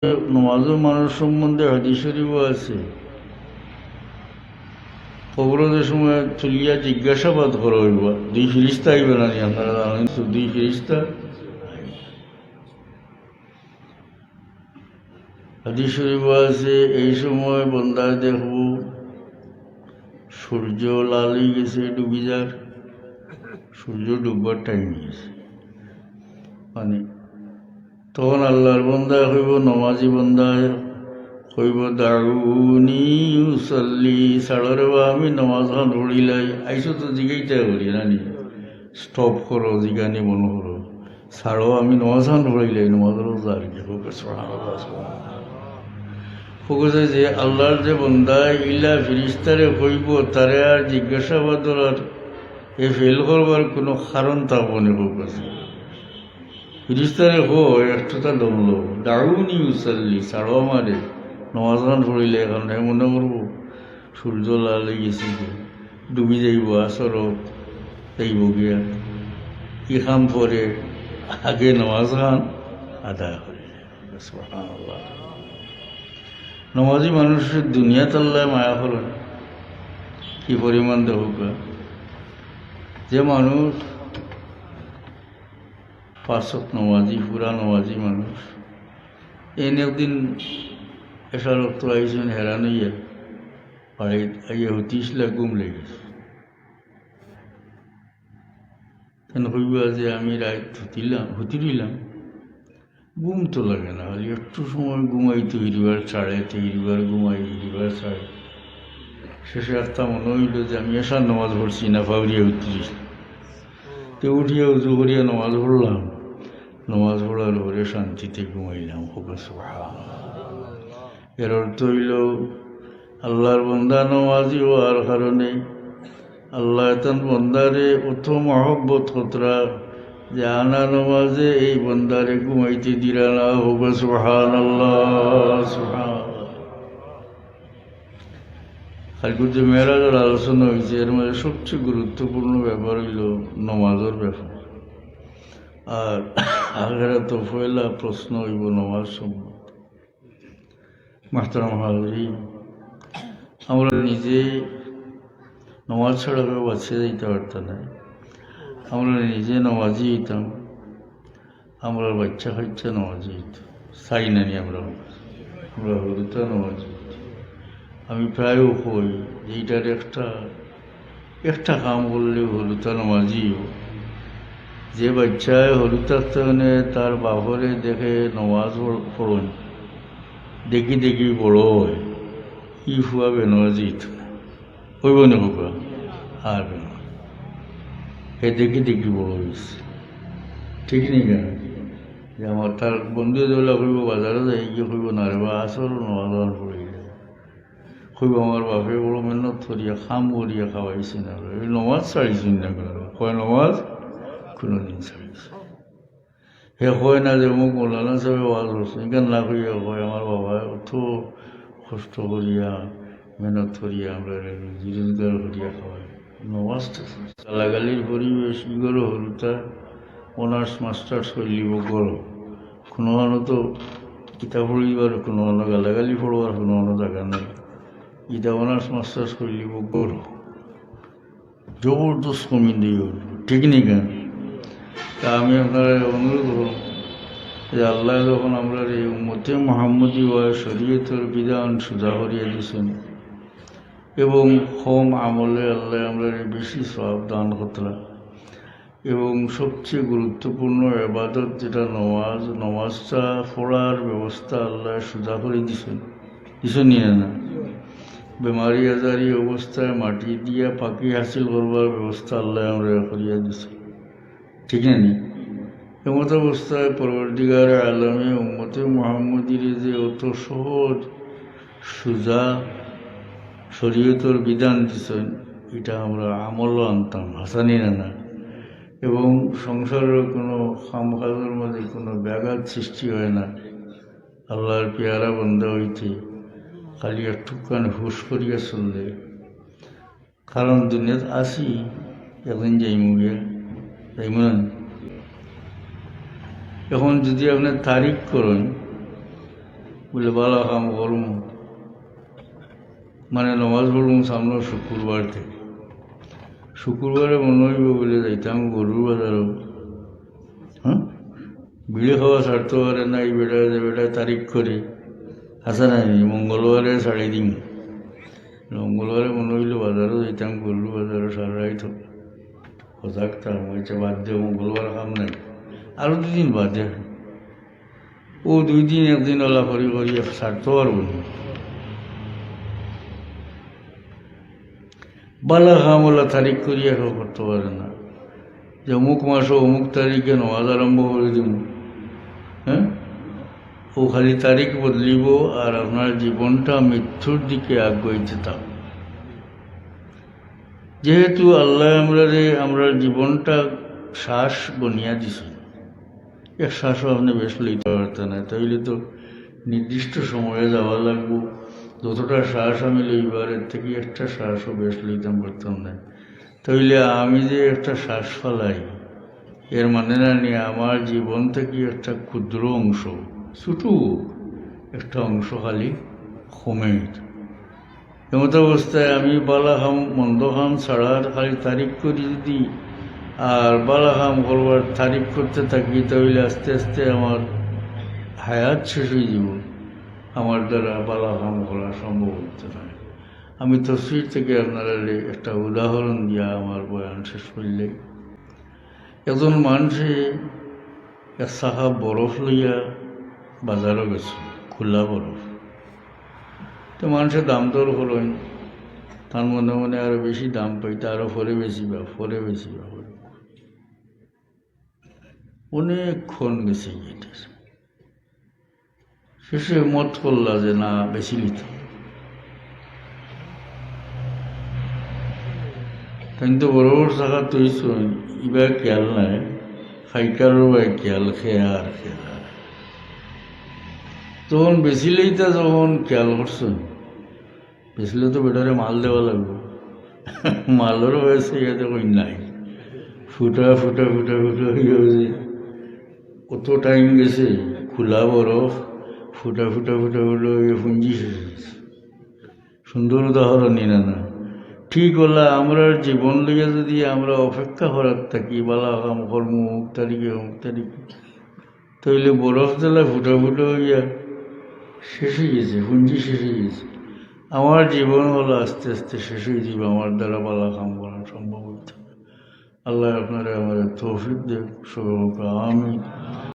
নমাজও মানুষ সম্বন্ধে হাদিস শরীফও আছে। কবরের সময় তুলিয়া জিজ্ঞাসাবাদ করা হইব, দুই ফিরিস্তা আইবে না? আপনারা জানেন তো, দুই ফিরিস্তা। হাদিস শরীফও আছে, এই সময় বন্দায় দেখব সূর্য লাল হয়ে গেছে, ডুবি যার, সূর্য ডুববার টাইম গেছে, মানে তখন আল্লাহর বন্দায় হইব, নমাজি বন্দায় হইব, দাউনি উসাল্লি, সাড়রে বা আমি নমাজ খান পড়িলাই। আইসো তো জিগাইতে করি নানি, স্টপ করো, জিগানি মনে করো, ছাড়ো আমি নমাজ খান পড়িলাই, নমাজ রোজার ফোকসে যে আল্লাহর যে বন্দায় ইলা ফিরিস্তারে হইব, তারে আর জিজ্ঞাসাবাদর আর এ ফেল করবার কোনো কারণ থাকব না। ফোকসে ফিরিস্তারে হয় একটা দমলো, দাউনি উসাল্লি, ছাড়ো আমারে নমাজ খান পড়িলে। এখন মনে করবো সূর্য লাল হয়ে গেছি, ডুবি যাইব, আসর যাইব গিয়া, কি খাম পরে আগে নমাজ খান আদায় করে। নমাজি মানুষের দুনিয়াত আল্লাহ মায়া করেন কি পরিমাণ দেহকা। যে মানুষ পাঁচক নমাজি, পুরা নমাজি মানুষ, এনে একদিন এসা রক্ত আইসেন হেরান হইয়া বাড়িত আইয়া হতিসলা গুম লেগেছে। কেন হইবা যে আমি রাত হতি রইলাম, ঘুম তো লাগে না, খালি একটু সময় ঘুমাইতে হিরিবার ছাড়ে, হিরিবার ঘুমাই, হিরিবার ছাড়ে। শেষে একটা মনে হইল যে আমি এসার নামাজ পড়ছি না, ফাউরিয়া উঠতেছি। তো উঠিয়া উজু করিয়া নামাজ পড়লাম, নামাজ পড়ার পরে শান্তিতে ঘুমাইলাম। এর অর্থ হইল আল্লাহর বন্দা নমাজি হওয়ার কারণে আল্লাহ তান বন্দারে অত মহব্বত কতরা যে আনা নমাজে এই বন্দারে ঘুমাইতে দিলা না। হোক সুবহানাল্লাহ, সুবহানাল্লাহ। কালকে যে মেরাজের আলোচনা হয়েছে, এর মধ্যে সবচেয়ে গুরুত্বপূর্ণ ব্যাপার হইল নমাজের ব্যাপার। আর আগের তো পয়লা প্রশ্ন হইব নমাজ সম্বন্ধে। মাস্টার মহাজি, আমরা নিজে নমাজ ছাড়া কেউ বাঁচিয়ে দিতে পারতাম না। আমরা নিজে নমাজি হইতাম, আমরা বাচ্চা কাচ্চা নমাজি হইতাম, চাই নানি আমরা হরুতা নমাজি হইতাম। আমি প্রায়ও কই যে এইটার একটা কাম করলে হরুতা নমাজিও। যে বাচ্চায় হরুতার তখনে তার বাপরে দেখে নমাজ পড়ন, দেখি দেখি বড় হয়, ই ফুয়া বেনমাজি হইব না ফুয়া, আর বেন হে দেখি দেখি বড় হয়েছে। ঠিক নেই কেন যে আমার তার বন্ধু যেগুলো হইব বাজারে যাই গিয়ে হইব না রে বা আসর নমাজ পড়ে যায়, হইব আমার বাপে বড় মেহনত করিয়া খাম করিয়া খাওয়াইছি না, নমাজ ছাড়িছি না কেন, কয় নমাজ কোনোদিন ছাড়িছি। হে কয় না যে মোক মৌলানা সাহেব ওয়াজ করছে, এখান না করিয়া কয় আমার বাবা অত কষ্ট করিয়া মেহনত করিয়া আমরা রোজগার করিয়া খাওয়াই, নমাজটা গালাগালির পরিবেশ ইগরো হলুতা অনার্স মাস্টার্স করলিব গরো, কোনো মানুষ তো কিতাব পড়িবার, কোনো মানুষ গালাগালি পড়বার কোনো মানুষ জায়গা নেই। ইটা অনার্স মাস্টার্স করলিব গরো, জবরদস্ত কমি দিয়ে ঠিক নেই কেন। তা আমি আপনারা অনুরোধ করব যে আল্লাহ যখন আমরা এই উম্মতে মুহাম্মদী ওয়া শরীয়তের বিধান সুজা করিয়া দিয়েছেন এবং কম আমলে আল্লাহ আমরা বেশি সওয়াব দান করতলা, এবং সবচেয়ে গুরুত্বপূর্ণ ইবাদত যেটা নমাজ, নমাজটা পড়ার ব্যবস্থা আল্লাহ সুজা করে দিয়েছেন নিয়ে না। বেমারি আজারি অবস্থায় মাটি দিয়া পাখি হাসিল করবার ব্যবস্থা আল্লাহ আমরা করিয়া দিয়েছেন, ঠিক না নি? এমত অবস্থায় পরবর্তীকার আলমে উম্মতে মুহাম্মদীর যে অত সহজ সুজা শরীয়তের বিধান দিচ্ছেন, এটা আমরা আমল আনতাম, হাসানি না, এবং সংসারের কোনো কামকাজের মধ্যে কোনো ব্যাঘাত সৃষ্টি হয় না। আল্লাহর পেয়ারা বন্ধা হইতে খালি একটুখান হুশ করিয়া চললে, কারণ দুনিয়াত আসি একদিন যাইমু গিয়া, যাইমু না। এখন যদি আপনি তারিখ করেন বলে বালা কাম করুম, মানে নমাজ পড়ুম সামনে শুক্রবার থেকে। শুক্রবারে মনে হইব বলে যাইতাম গরুর বাজারও, হ্যাঁ, বিড়ি খাওয়া ছাড়তে পারে না এই বেটায় যে বেটায় তারিখ করে আসা নাই, মঙ্গলবারে ছাড়ি দিম। মঙ্গলবারে মনে হইল বাজারও যাইতাম গরুর বাজারও সারাই তো সজাগতাম হয়েছে, বাদ দিয়ে মঙ্গলবার কাম নাই, আরও 2 দিন বাদে ও 2 দিন 1 দিন ওলা করি করি ছাড়তে পারবো না। বালা কাম ওলা তারিখ করিয়া কেউ করতে পারে না যে অমুক মাসও অমুক তারিখে নমাজ আরম্ভ করে দিব, হ্যাঁ, ও খালি তারিখ বদলিব আর আপনার জীবনটা মৃত্যুর দিকে আগাইতে থাক। যেহেতু আল্লাহ আমরা জীবনটা শ্বাস বনিয়া দিছে, এক শ্বাসও আপনি বেশ লইতে পারতেন না, তাইলে তো নির্দিষ্ট সময়ে যাওয়া লাগবো। যতটা শ্বাস আমি লইবার এর থেকে একটা শ্বাসও বেশ লইতাম পারতাম না। তাইলে আমি যে একটা শ্বাস ফেলাই এর মানে না নিয়ে আমার জীবন থেকে একটা ক্ষুদ্র অংশ, ছোটো একটা অংশ খালি কমে। এমত অবস্থায় আমি বালা খাম মন্দ খাম ছাড়ার খালি তারিখ করি যদি আর বালা খাম করবার তারিখ করতে থাকি, তাহলে আস্তে আস্তে আমার হায়াত শেষ হয়ে যাব, আমার দ্বারা বালা কাম করা সম্ভব হতে নয়। আমি তসবির থেকে আপনারা একটা উদাহরণ দিয়া আমার বয়ান শেষ করলে, একজন মানুষে এক সাহা বরফ লইয়া বাজারও গেছে, খোলা বরফ। তো মানুষের দাম দর হলেন, তার মনে মনে আরো বেশি দাম পাইতে, আরো ফরে বেশি বা অনেকক্ষণ গেছে এটা। শেষে মত করলা যে না বেশি নিত, কিন্তু বড় বড় জায়গা তৈছ ইবা খেয়াল নাই, ফাইকারও বা খেয়াল খেয়ার খেয়ার তখন বেশি লইতা যখন খেয়াল করছেন, বেশিলে তো বেটারে মাল দেওয়া লাগবে, মালের হয়েছে ইয়াতে কই নাই, ফুটা ফুটা ফুটা ফুটা হয়ে গেছে, কত টাইম গেছে, খোলা বরফ ফুটা ফুটা ফুটা ফুটা হয়ে পুঞ্জি শেষ হয়েছে। সুন্দর উদাহরণ নিনা না, ঠিক হলা আমরা জীবন লইয়া যদি আমরা অপেক্ষা করার থাকি বালা কাম কর্ম অমুক তারিখে তাইলে বরফ জ্বালা ফুটা ফুটা হইয়া শেষ হয়ে গেছে, পুঞ্জি শেষ হয়ে গেছে। আমার জীবন হলো আস্তে আস্তে শেষ হয়ে যাবে, আমার দ্বারা বালা কাম করা সম্ভব হইতে। আল্লাহ আপনারা আমাদের তৌফিক দেখ, আমি